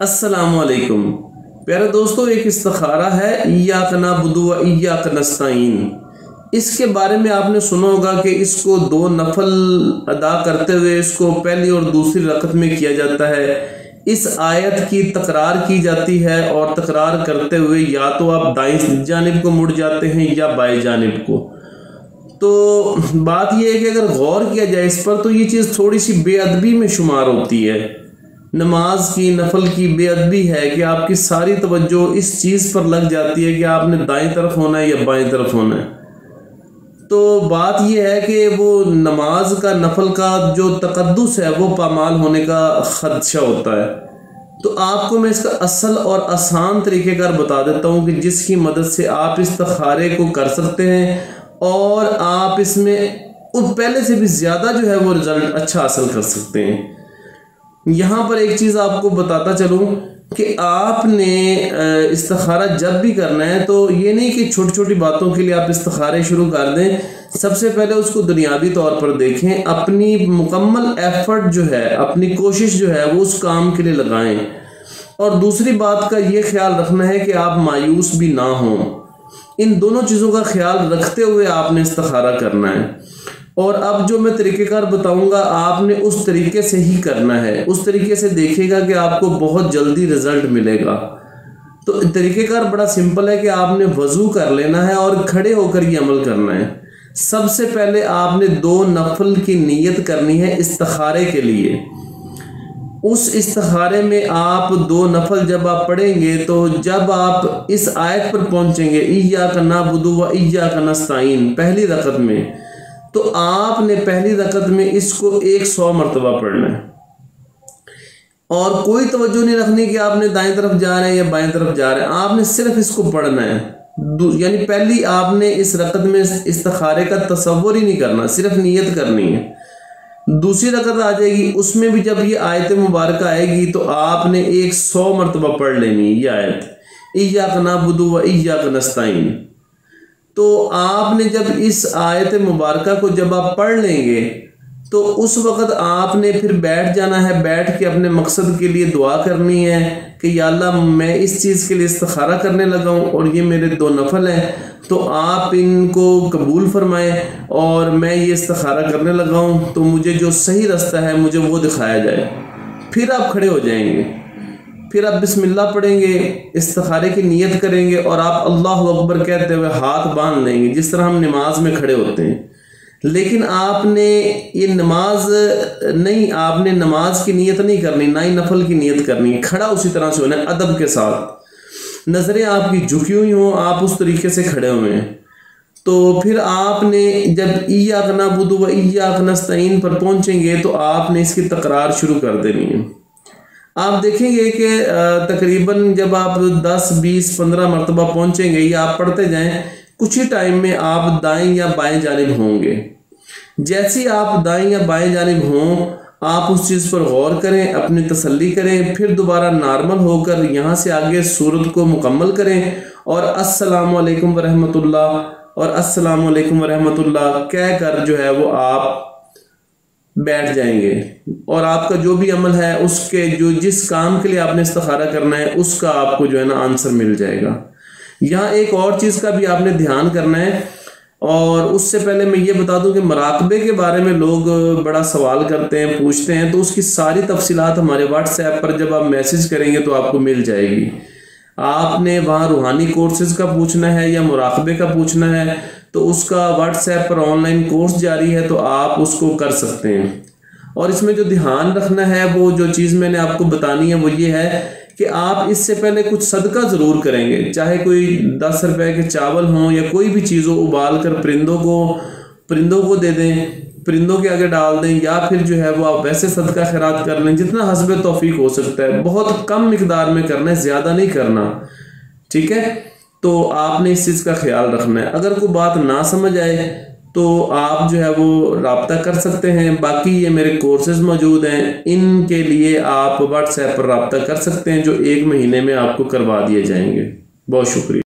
अस्सलामुअलैकुम प्यारे दोस्तों, एक इस्तिखारा है इय्याक नअबुदु व इय्याक नस्तईन। इसके बारे में आपने सुना होगा कि इसको दो नफल अदा करते हुए इसको पहली और दूसरी रकत में किया जाता है। इस आयत की तकरार की जाती है और तकरार करते हुए या तो आप दाईं जानिब को मुड़ जाते हैं या बाएं जानिब को। तो बात यह है कि अगर गौर किया जाए इस पर तो ये चीज़ थोड़ी सी बेअदबी में शुमार होती है। नमाज की नफल की बेअदबी है कि आपकी सारी तवज्जो इस चीज़ पर लग जाती है कि आपने दाईं तरफ होना है या बाएं तरफ होना है। तो बात यह है कि वो नमाज का नफल का जो तकद्दुस है वो पामाल होने का खदशा होता है। तो आपको मैं इसका असल और आसान तरीक़ेकार बता देता हूँ कि जिसकी मदद से आप इस्तिखारे को कर सकते हैं और आप इसमें पहले से भी ज़्यादा जो है वो रिज़ल्ट अच्छा हासिल कर सकते हैं। यहाँ पर एक चीज़ आपको बताता चलूँ कि आपने इस्तिखारा जब भी करना है तो ये नहीं कि छोटी छोटी बातों के लिए आप इस्तिखारे शुरू कर दें। सबसे पहले उसको दुनियावी तौर पर देखें, अपनी मुकम्मल एफर्ट जो है, अपनी कोशिश जो है वो उस काम के लिए लगाएं। और दूसरी बात का ये ख्याल रखना है कि आप मायूस भी ना हों। इन दोनों चीज़ों का ख्याल रखते हुए आपने इस्तिखारा करना है। और अब जो मैं तरीक़ेकार बताऊंगा आपने उस तरीके से ही करना है। उस तरीके से देखिएगा कि आपको बहुत जल्दी रिजल्ट मिलेगा। तो तरीक़ेकार बड़ा सिंपल है कि आपने वज़ू कर लेना है और खड़े होकर ये अमल करना है। सबसे पहले आपने दो नफल की नीयत करनी है इस्तिखारे के लिए। उस इस्तिखारे में आप दो नफल जब आप पढ़ेंगे तो जब आप इस आयत पर पहुंचेंगे इय्याक नअबुदु व इय्याक नस्तईन पहली रकत में, तो आपने पहली रकत में इसको 100 मरतबा पढ़ना है और कोई तवज्जो नहीं रखनी कि आपने दाएं तरफ जा रहे हैं या बाएं तरफ जा रहे हैं। आपने सिर्फ इसको पढ़ना है। यानी पहली आपने इस रकत में इस्तिखारे का तसव्वुर ही नहीं करना, सिर्फ नियत करनी है। दूसरी रकत आ जाएगी, उसमें भी जब ये आयत मुबारक आएगी तो आपने 100 मरतबा पढ़ लेनी है ये आयत इय्याक नअबुदु व इय्याक नस्तईन। तो आपने जब इस आयत मुबारका को जब आप पढ़ लेंगे तो उस वक़्त आपने फिर बैठ जाना है। बैठ के अपने मकसद के लिए दुआ करनी है कि या अल्लाह मैं इस चीज़ के लिए इस्तिखारा करने लगा हूँ और ये मेरे दो नफल हैं, तो आप इनको कबूल फरमाएं और मैं ये इस्तिखारा करने लगा हूँ, तो मुझे जो सही रास्ता है मुझे वो दिखाया जाए। फिर आप खड़े हो जाएंगे, फिर आप बिस्मिल्लाह पढ़ेंगे, इस्तिखारे की नियत करेंगे और आप अल्लाहु अकबर कहते हुए हाथ बांध लेंगे जिस तरह हम नमाज में खड़े होते हैं। लेकिन आपने ये नमाज नहीं, आपने नमाज की नियत नहीं करनी, ना ही नफल की नियत करनी है। खड़ा उसी तरह से होना है, अदब के साथ, नज़रें आपकी झुकी हुई हों, आप उस तरीके से खड़े हुए हैं। तो फिर आपने जब इय्याक नअबुदु व इय्याक नस्तईन पर पहुंचेंगे तो आपने इसकी तकरार शुरू कर देनी है। आप देखेंगे कि तकरीबन जब आप 10, 20, 15 मरतबा पहुंचेंगे या आप पढ़ते जाएं, कुछ ही टाइम में आप दाएं या बाएं जानिब होंगे। जैसे आप दाएं या बाएं जानिब हों, आप उस चीज़ पर गौर करें, अपनी तसल्ली करें, फिर दोबारा नॉर्मल होकर यहाँ से आगे सूरत को मुकम्मल करें और अस्सलामु अलैकुम वरहमतुल्लाह और अस्सलामु अलैकुम वरहमतुल्लाह कह कर जो है वो आप बैठ जाएंगे और आपका जो भी अमल है उसके जो जिस काम के लिए आपने इस्तिखारा करना है उसका आपको जो है ना आंसर मिल जाएगा। यहाँ एक और चीज़ का भी आपने ध्यान करना है। और उससे पहले मैं ये बता दूं कि मुराकबे के बारे में लोग बड़ा सवाल करते हैं, पूछते हैं, तो उसकी सारी तफसीलात हमारे व्हाट्सएप पर जब आप मैसेज करेंगे तो आपको मिल जाएगी। आपने वहाँ रूहानी कोर्सेज का पूछना है या मुराकबे का पूछना है तो उसका व्हाट्सएप पर ऑनलाइन कोर्स जारी है, तो आप उसको कर सकते हैं। और इसमें जो ध्यान रखना है, वो जो चीज़ मैंने आपको बतानी है वो ये है कि आप इससे पहले कुछ सदका ज़रूर करेंगे, चाहे कोई 10 रुपए के चावल हों या कोई भी चीज़ हो, उबाल कर परिंदों को दे दें, परिंदों के आगे डाल दें, या फिर जो है वो आप वैसे सदका खैरात कर लें जितना हस्बे तौफीक हो सकता है। बहुत कम मिकदार में करना है, ज़्यादा नहीं करना, ठीक है। तो आपने इस चीज़ का ख्याल रखना है। अगर कोई बात ना समझ आए तो आप जो है वो राब्ता कर सकते हैं। बाकी ये मेरे कोर्सेज मौजूद हैं, इनके लिए आप व्हाट्सएप पर राब्ता कर सकते हैं जो 1 महीने में आपको करवा दिए जाएंगे। बहुत शुक्रिया।